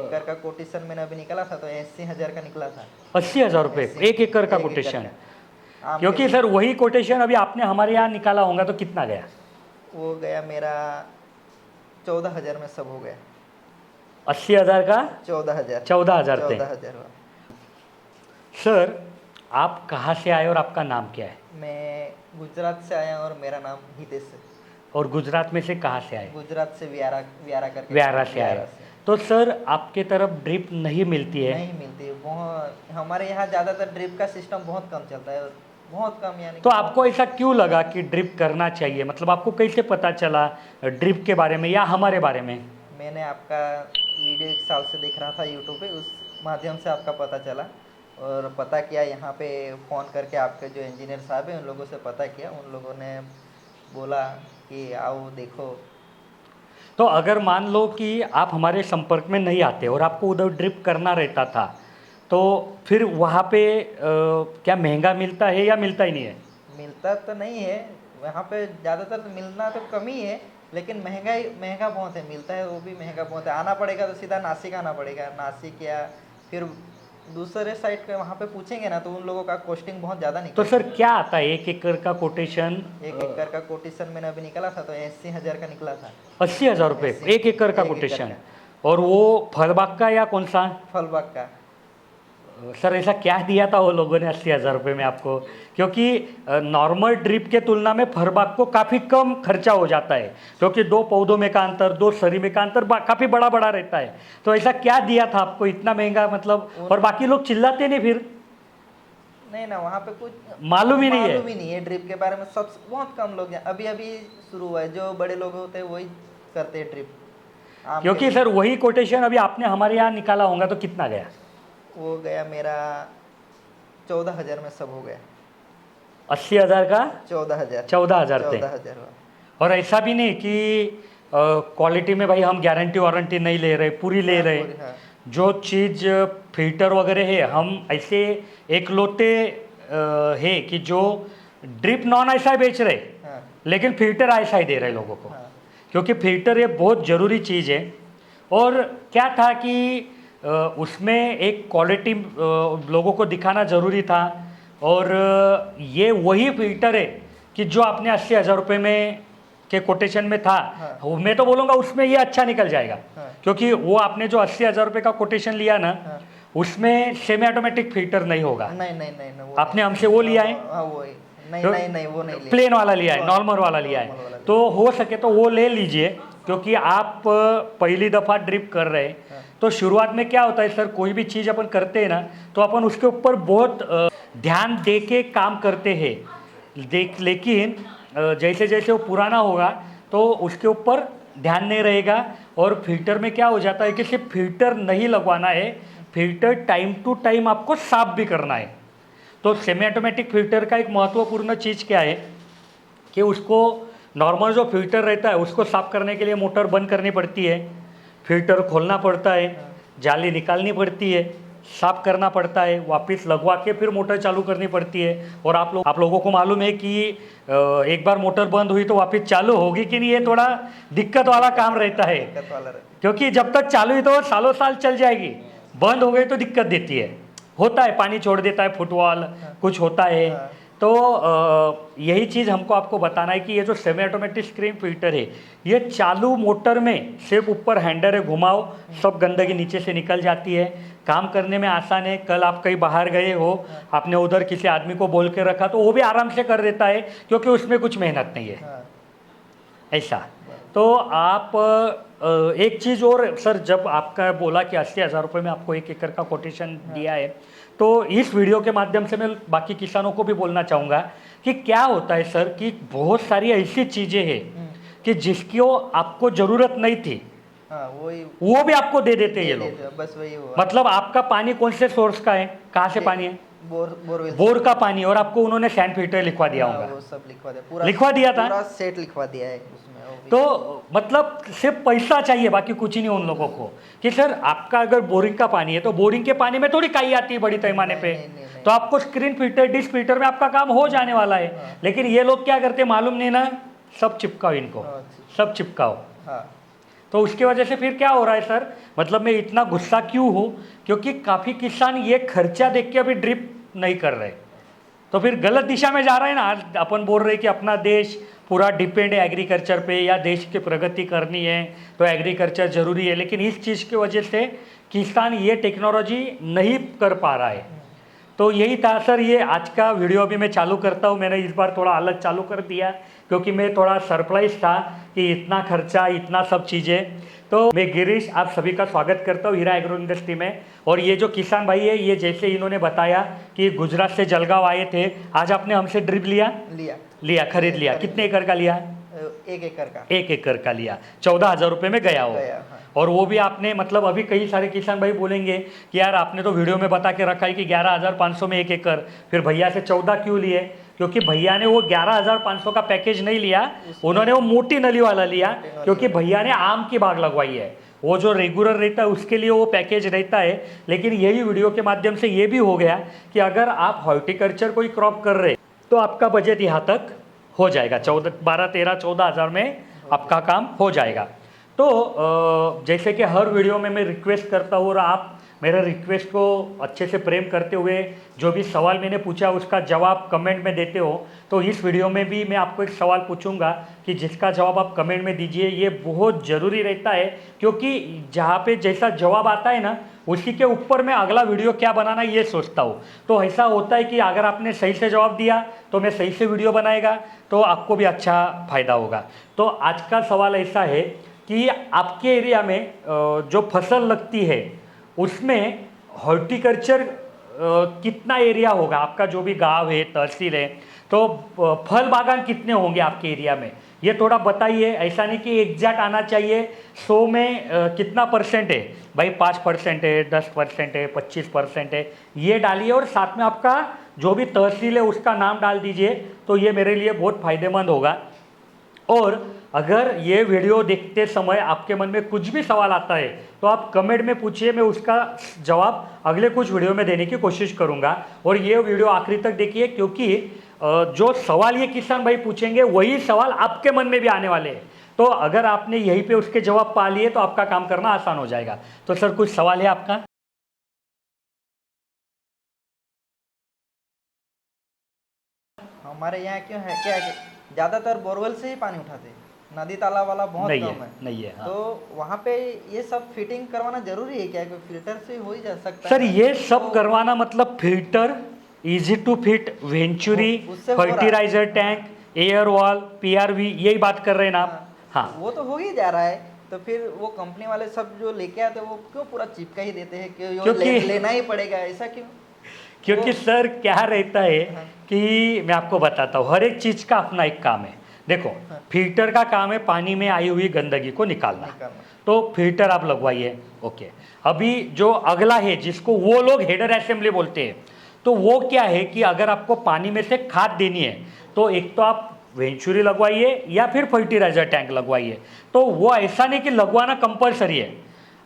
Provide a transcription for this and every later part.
एकड़ का कोटेशन मैंने अभी निकाला था तो 80,000 का निकला था। 80,000 रुपये 1 एकड़ का कोटेशन। क्योंकि सर वही कोटेशन अभी आपने हमारे यहाँ निकाला होगा तो कितना गया? वो गया मेरा 14,000 में सब हो गया। 80,000 का 14,000 14,000 थे। 14,000। सर आप कहाँ से आए और आपका नाम क्या है? मैं गुजरात से आया और मेरा नाम हितेश है। और गुजरात में से कहाँ से आए? गुजरात से व्यारा व्यारा करके। व्यारा से आए। तो सर आपके तरफ ड्रिप नहीं मिलती है? नहीं मिलती, बहुत हमारे यहाँ ज़्यादातर ड्रिप का सिस्टम बहुत कम चलता है, बहुत कम यानी। तो आपको ऐसा क्यों लगा कि ड्रिप करना चाहिए? मतलब आपको कैसे पता चला ड्रिप के बारे में या हमारे बारे में? मैंने आपका वीडियो 1 साल से देख रहा था यूट्यूब पे, उस माध्यम से आपका पता चला और पता किया यहाँ पे फ़ोन करके। आपके जो इंजीनियर साहब हैं उन लोगों से पता किया, उन लोगों ने बोला कि आओ देखो। तो अगर मान लो कि आप हमारे संपर्क में नहीं आते और आपको उधर ड्रिप करना रहता था तो फिर वहाँ पे क्या महंगा मिलता है या मिलता ही नहीं है? मिलता तो नहीं है वहाँ पे, ज़्यादातर तो मिलना तो कम ही है, लेकिन महंगा बहुत है। मिलता है वो भी महंगा बहुत है। आना पड़ेगा तो सीधा नासिक आना पड़ेगा, नासिक या फिर दूसरे साइड के वहाँ पे पूछेंगे ना तो उन लोगों का कॉस्टिंग बहुत ज़्यादा निकलता है। तो सर क्या आता है 1 एकड़ का कोटेशन? 1 एकड़ का कोटेशन मैंने अभी निकाला था तो 80,000 का निकला था। 80,000 रुपये 1 एकड़ का कोटेशन। और वो फलबाग का या कौन सा? फलबाग का। सर ऐसा क्या दिया था वो लोगों ने 80,000 रुपये में आपको? क्योंकि नॉर्मल ड्रिप के तुलना में फरबाग को काफ़ी कम खर्चा हो जाता है, क्योंकि 2 पौधों में का अंतर, 2 सरी में का अंतर काफ़ी बड़ा बड़ा रहता है। तो ऐसा क्या दिया था आपको इतना महंगा? मतलब और बाकी लोग चिल्लाते नहीं फिर? नहीं ना, वहाँ पे कुछ मालूम ही मालूम ही नहीं है ड्रिप के बारे में। सब बहुत कम लोग हैं, अभी अभी शुरू हुआ है। जो बड़े लोग होते हैं वही करते हैं ड्रिप। क्योंकि सर वही कोटेशन अभी आपने हमारे यहाँ निकाला होगा तो कितना गया? वो गया मेरा 14,000 में सब हो गया। 80,000 का 14,000 थे। और ऐसा भी नहीं कि क्वालिटी में भाई हम गारंटी वारंटी नहीं ले रहे, पूरी ले रहे। हाँ। जो चीज़ फिल्टर वगैरह है हम ऐसे एक लोटे है कि जो ड्रिप नॉन ऐसा ही बेच रहे, हाँ। लेकिन फिल्टर ऐसा ही दे रहे लोगों को। हाँ। क्योंकि फिल्टर ये बहुत ज़रूरी चीज़ है। और क्या था कि उसमें एक क्वालिटी लोगों को दिखाना ज़रूरी था। और ये वही फिल्टर है कि जो आपने 80,000 रुपये में के कोटेशन में था। हाँ। मैं तो बोलूँगा उसमें ये अच्छा निकल जाएगा। हाँ। क्योंकि वो आपने जो 80,000 रुपये का कोटेशन लिया ना, हाँ। उसमें सेमी ऑटोमेटिक फिल्टर नहीं होगा। नहीं आपने हमसे वो लिया है? नहीं वो नहीं, प्लेन वाला लिया है, नॉर्मल वाला लिया है। तो हो सके तो वो ले लीजिए, क्योंकि आप पहली दफ़ा ड्रिप कर रहे हैं। हाँ। तो शुरुआत में क्या होता है सर, कोई भी चीज़ अपन करते हैं ना तो अपन उसके ऊपर बहुत ध्यान दे के काम करते हैं। लेकिन जैसे जैसे वो पुराना होगा तो उसके ऊपर ध्यान नहीं रहेगा। और फिल्टर में क्या हो जाता है कि सिर्फ फिल्टर नहीं लगवाना है, फिल्टर टाइम टू टाइम आपको साफ भी करना है। तो सेमी ऑटोमेटिक फिल्टर का एक महत्वपूर्ण चीज़ क्या है कि उसको नॉर्मल जो फिल्टर रहता है उसको साफ करने के लिए मोटर बंद करनी पड़ती है, फिल्टर खोलना पड़ता है, जाली निकालनी पड़ती है, साफ करना पड़ता है, वापस लगवा के फिर मोटर चालू करनी पड़ती है। और आप लोगों को मालूम है कि एक बार मोटर बंद हुई तो वापस चालू होगी कि नहीं, ये थोड़ा दिक्कत वाला काम रहता है। क्योंकि जब तक चालू हुई तो सालों साल चल जाएगी, बंद हो गई तो दिक्कत देती है। होता है, पानी छोड़ देता है, फुटबॉल कुछ होता है। तो यही चीज़ हमको आपको बताना है कि ये जो सेमी ऑटोमेटिक स्क्रीन फिल्टर है, ये चालू मोटर में सिर्फ ऊपर हैंडल है, घुमाओ, सब गंदगी नीचे से निकल जाती है। काम करने में आसान है। कल आप कहीं बाहर गए हो, आपने उधर किसी आदमी को बोल के रखा तो वो भी आराम से कर देता है, क्योंकि उसमें कुछ मेहनत नहीं है। ऐसा तो आप एक चीज़ और सर, जब आपका बोला कि 80,000 रुपये में आपको 1 एकड़ का कोटेशन दिया है, तो इस वीडियो के माध्यम से मैं बाकी किसानों को भी बोलना चाहूँगा कि क्या होता है सर कि बहुत सारी ऐसी चीज़ें हैं कि जिसकी आपको ज़रूरत नहीं थी, वो भी आपको दे देते हैं ये लोग। बस वही हुआ। मतलब आपका पानी कौन से सोर्स का है, कहाँ से पानी है? बोर का पानी। और आपको उन्होंने सैंड फिल्टर लिखवा दिया होगा। वो सब लिखवा दिया, पूरा लिखवा दिया था, पूरा सेट लिखवा दिया है उसमें। तो मतलब सिर्फ पैसा चाहिए, बाकी कुछ ही नहीं उन लोगों को। कि सर आपका अगर बोरिंग का पानी है तो बोरिंग के पानी में थोड़ी काई आती है बड़ी पैमाने पे, तो आपको स्क्रीन फिल्टर, डिश फिल्टर में आपका काम हो जाने वाला है। लेकिन ये लोग क्या करते मालूम नहीं ना, सब चिपकाओ इनको, सब चिपकाओ। तो तो उसकी वजह से फिर क्या हो रहा है सर, मतलब मैं इतना गुस्सा क्यों हूँ, क्योंकि काफ़ी किसान ये खर्चा देख के अभी ड्रिप नहीं कर रहे, तो फिर गलत दिशा में जा रहा है ना। आज अपन बोल रहे हैं कि अपना देश पूरा डिपेंड है एग्रीकल्चर पे, या देश की प्रगति करनी है तो एग्रीकल्चर ज़रूरी है, लेकिन इस चीज़ की वजह से किसान ये टेक्नोलॉजी नहीं कर पा रहा है। तो यही था सर, ये आज का वीडियो अभी मैं चालू करता हूँ। मैंने इस बार थोड़ा अलग चालू कर दिया क्योंकि मैं थोड़ा सरप्राइज था कि इतना खर्चा, इतना सब चीज़ें। तो मैं गिरीश आप सभी का स्वागत करता हूँ हीरा एग्रो इंडस्ट्री में। और ये जो किसान भाई है, ये जैसे इन्होंने बताया कि गुजरात से जलगांव आए थे, आज आपने हमसे ड्रिप लिया खरीद लिया। कितने एकड़ का लिया? 1 एकड़ का। 1 एकड़ का लिया, 14,000 रुपये में गया हो। हाँ। और वो भी आपने, मतलब अभी कई सारे किसान भाई बोलेंगे कि यार आपने तो वीडियो में बता के रखा है कि 11,500 में 1 एकड़, फिर भैया से 14 क्यों लिए? क्योंकि भैया ने वो 11,500 का पैकेज नहीं लिया, उन्होंने वो मोटी नली वाला लिया, क्योंकि भैया ने आम की बाग लगवाई है। वो जो रेगुलर रहता है उसके लिए वो पैकेज रहता है। लेकिन यही वीडियो के माध्यम से ये भी हो गया कि अगर आप हॉर्टिकल्चर कोई क्रॉप कर रहे तो आपका बजट यहाँ तक हो जाएगा, 12, 13, 14,000 में आपका काम हो जाएगा। तो जैसे कि हर वीडियो में मैं रिक्वेस्ट करता हूँ और आप मेरे रिक्वेस्ट को अच्छे से प्रेम करते हुए जो भी सवाल मैंने पूछा उसका जवाब कमेंट में देते हो, तो इस वीडियो में भी मैं आपको एक सवाल पूछूंगा कि जिसका जवाब आप कमेंट में दीजिए। ये बहुत ज़रूरी रहता है, क्योंकि जहाँ पे जैसा जवाब आता है ना, उसी के ऊपर मैं अगला वीडियो क्या बनाना ये सोचता हूँ। तो ऐसा होता है कि अगर आपने सही से जवाब दिया तो मैं सही से वीडियो बनाएगा, तो आपको भी अच्छा फ़ायदा होगा। तो आज का सवाल ऐसा है कि आपके एरिया में जो फसल लगती है उसमें हॉर्टिकल्चर कितना एरिया होगा? आपका जो भी गांव है, तहसील है, तो फल बागान कितने होंगे आपके एरिया में, ये थोड़ा बताइए। ऐसा नहीं कि एग्जैक्ट आना चाहिए 100 में कितना परसेंट है भाई, 5% है, 10% है, 25% है, ये डालिए। और साथ में आपका जो भी तहसील है उसका नाम डाल दीजिए, तो ये मेरे लिए बहुत फ़ायदेमंद होगा। और अगर ये वीडियो देखते समय आपके मन में कुछ भी सवाल आता है तो आप कमेंट में पूछिए, मैं उसका जवाब अगले कुछ वीडियो में देने की कोशिश करूंगा। और ये वीडियो आखिरी तक देखिए, क्योंकि जो सवाल ये किसान भाई पूछेंगे वही सवाल आपके मन में भी आने वाले हैं। तो अगर आपने यहीं पे उसके जवाब पा लिए तो आपका काम करना आसान हो जाएगा। तो सर कुछ सवाल है आपका? हमारे यहाँ क्यों है क्या है कि ज़्यादातर बोरवेल से ही पानी उठाते हैं, नदी तालाब वाला बहुत कम है। नहीं है हाँ। तो वहाँ पे ये सब फिटिंग करवाना जरूरी है क्या? कि फिल्टर से हो ही जा सकता सर है? ये सब तो करवाना मतलब filter, easy to fit, venturi, उससे हो रहा है। Fertiliser tank, air valve, PRV, यही बात कर रहे हैं ना आप? हाँ, वो तो हो ही जा रहा है। तो फिर वो कंपनी वाले सब जो लेके आते हैं वो क्यों पूरा चिपका ही देते हैं कि क्योंकि लेना ही पड़ेगा, ऐसा क्यों? क्योंकि सर क्या रहता है कि मैं आपको बताता हूँ, हर एक चीज़ का अपना एक काम है। देखो, फिल्टर का काम है पानी में आई हुई गंदगी को निकालना, तो फिल्टर आप लगवाइए, ओके। अभी जो अगला है जिसको वो लोग हेडर असेंबली बोलते हैं, तो वो क्या है कि अगर आपको पानी में से खाद देनी है तो एक तो आप वेंचुरी लगवाइए या फिर फर्टिलाइजर टैंक लगवाइए। तो वो ऐसा नहीं कि लगवाना कंपलसरी है।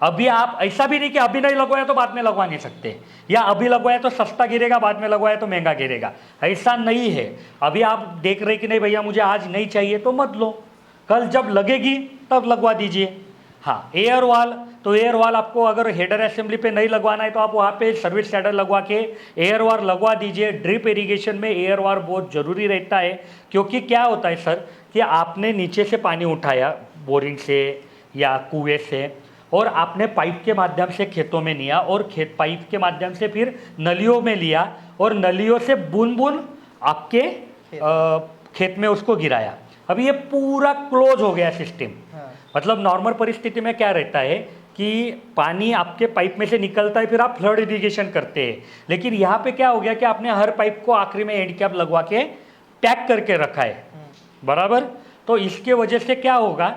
अभी आप ऐसा भी नहीं कि अभी नहीं लगवाया तो बाद में लगवा नहीं सकते, या अभी लगवाया तो सस्ता गिरेगा, बाद में लगवाया तो महंगा गिरेगा, ऐसा नहीं है। अभी आप देख रहे कि नहीं भैया मुझे आज नहीं चाहिए तो मत लो, कल जब लगेगी तब लगवा दीजिए। हाँ, एयर वाल, तो एयर वाल आपको अगर हेडर असेंबली पे नहीं लगवाना है तो आप वहाँ पे सर्विस हेडर लगवा के एयर वाल लगवा दीजिए। ड्रिप इरिगेशन में एयर वाल बहुत ज़रूरी रहता है, क्योंकि क्या होता है सर कि आपने नीचे से पानी उठाया बोरिंग से या कुएँ से, और आपने पाइप के माध्यम से खेतों में लिया, और पाइप के माध्यम से फिर नलियों में लिया, और नलियों से बूंद बूंद आपके खेत में उसको गिराया। अभी ये पूरा क्लोज हो गया सिस्टम। मतलब नॉर्मल परिस्थिति में क्या रहता है कि पानी आपके पाइप में से निकलता है, फिर आप फ्लड इरिगेशन करते हैं। लेकिन यहाँ पे क्या हो गया कि आपने हर पाइप को आखिरी में एंड कैप लगवा के पैक करके रखा है, बराबर। तो इसके वजह से क्या होगा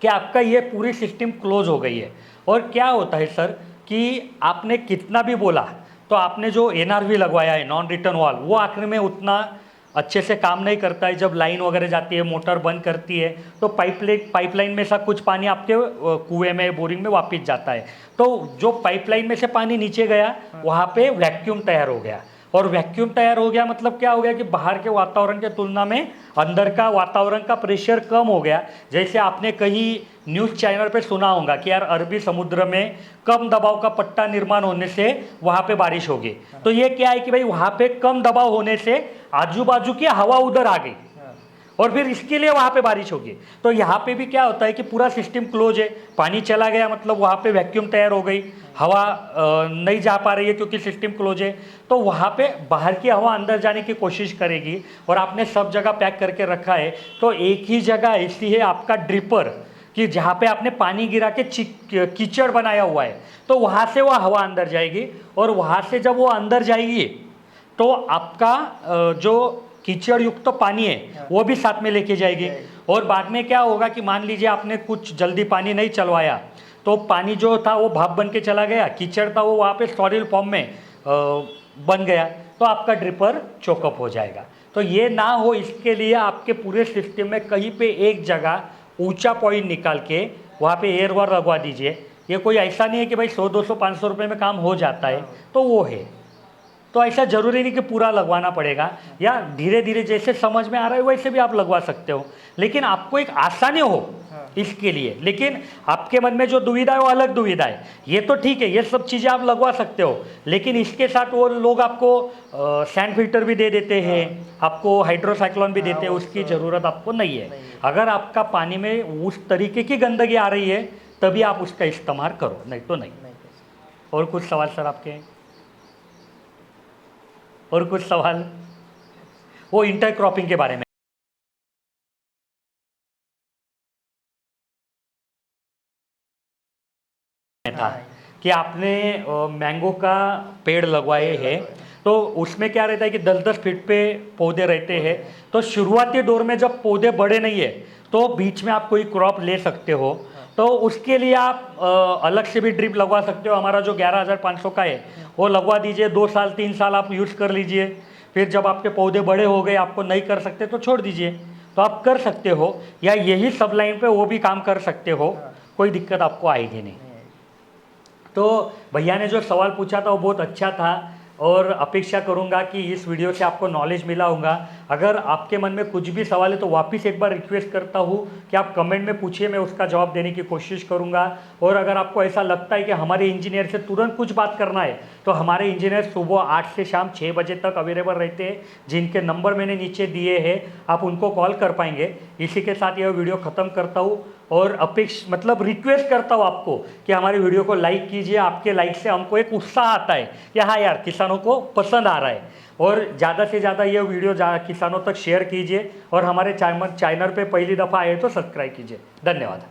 कि आपका ये पूरी सिस्टम क्लोज हो गई है। और क्या होता है सर कि आपने कितना भी बोला तो आपने जो एनआरवी लगवाया है, नॉन रिटर्न वॉल, वो आखिर में उतना अच्छे से काम नहीं करता है। जब लाइन वगैरह जाती है, मोटर बंद करती है, तो पाइपलाइन में से कुछ पानी आपके कुएं में, बोरिंग में वापस जाता है। तो जो पाइपलाइन में से पानी नीचे गया वहाँ पे वैक्यूम तैयार हो गया, और वैक्यूम तैयार हो गया मतलब क्या हो गया कि बाहर के वातावरण के तुलना में अंदर का वातावरण का प्रेशर कम हो गया। जैसे आपने कहीं न्यूज़ चैनल पे सुना होगा कि यार अरबी समुद्र में कम दबाव का पट्टा निर्माण होने से वहाँ पे बारिश होगी। तो ये क्या है कि भाई वहाँ पे कम दबाव होने से आजू बाजू की हवा उधर आ गई और फिर इसके लिए वहाँ पे बारिश होगी। तो यहाँ पे भी क्या होता है कि पूरा सिस्टम क्लोज है, पानी चला गया मतलब वहाँ पे वैक्यूम तैयार हो गई, हवा नहीं जा पा रही है क्योंकि सिस्टम क्लोज है। तो वहाँ पे बाहर की हवा अंदर जाने की कोशिश करेगी और आपने सब जगह पैक करके रखा है। तो एक ही जगह ऐसी है आपका ड्रिपर कि जहाँ पे आपने पानी गिरा के कीचड़ बनाया हुआ है, तो वहाँ से वो हवा अंदर जाएगी और वहाँ से जब वो अंदर जाएगी तो आपका जो कीचड़ युक्त तो पानी है वो भी साथ में लेके जाएगी। और बाद में क्या होगा कि मान लीजिए आपने कुछ जल्दी पानी नहीं चलवाया तो पानी जो था वो भाप बन के चला गया, कीचड़ था वो वहाँ पे सॉलिड फॉर्म में बन गया, तो आपका ड्रिपर चोकअप हो जाएगा। तो ये ना हो इसके लिए आपके पूरे सिस्टम में कहीं पे एक जगह ऊंचा पॉइंट निकाल के वहाँ पे एयर वार लगवा दीजिए। ये कोई ऐसा नहीं है कि भाई 100-200-500 रुपये में काम हो जाता है, तो वो है। तो ऐसा ज़रूरी नहीं कि पूरा लगवाना पड़ेगा, या धीरे धीरे जैसे समझ में आ रहा है वैसे भी आप लगवा सकते हो, लेकिन आपको एक आसानी हो इसके लिए। लेकिन आपके मन में जो दुविधा है वो अलग दुविधा है, ये तो ठीक है, ये सब चीज़ें आप लगवा सकते हो, लेकिन इसके साथ वो लोग आपको सैंड फिल्टर भी दे देते हैं, आपको हाइड्रोसाइक्लोन भी देते हैं, उसकी ज़रूरत आपको नहीं है। अगर आपका पानी में उस तरीके की गंदगी आ रही है तभी आप उसका इस्तेमाल करो, नहीं तो नहीं। और कुछ सवाल सर आपके? और कुछ सवाल? वो इंटरक्रॉपिंग के बारे में था कि आपने मैंगो का पेड़ लगवाए हैं, तो उसमें क्या रहता है कि 10-10 फीट पे पौधे रहते हैं। तो शुरुआती दौर में जब पौधे बड़े नहीं है तो बीच में आप कोई क्रॉप ले सकते हो, तो उसके लिए आप अलग से भी ड्रिप लगवा सकते हो। हमारा जो 11,500 का है वो लगवा दीजिए, 2 साल 3 साल आप यूज़ कर लीजिए, फिर जब आपके पौधे बड़े हो गए आपको नहीं कर सकते तो छोड़ दीजिए। तो आप कर सकते हो, या यही सब लाइन पे वो भी काम कर सकते हो, कोई दिक्कत आपको आएगी नहीं। तो भैया ने जो सवाल पूछा था वो बहुत अच्छा था और अपेक्षा करूंगा कि इस वीडियो से आपको नॉलेज मिला होगा। अगर आपके मन में कुछ भी सवाल है तो वापस एक बार रिक्वेस्ट करता हूँ कि आप कमेंट में पूछिए, मैं उसका जवाब देने की कोशिश करूँगा। और अगर आपको ऐसा लगता है कि हमारे इंजीनियर से तुरंत कुछ बात करना है तो हमारे इंजीनियर सुबह 8 से शाम 6 बजे तक अवेलेबल रहते हैं, जिनके नंबर मैंने नीचे दिए हैं, आप उनको कॉल कर पाएंगे। इसी के साथ यह वीडियो ख़त्म करता हूँ और मतलब रिक्वेस्ट करता हूँ आपको कि हमारी वीडियो को लाइक कीजिए। आपके लाइक से हमको एक उत्साह आता है कि हाँ यार किसानों को पसंद आ रहा है, और ज़्यादा से ज़्यादा ये वीडियो किसानों तक शेयर कीजिए और हमारे चैनल पे पहली दफ़ा आए तो सब्सक्राइब कीजिए। धन्यवाद।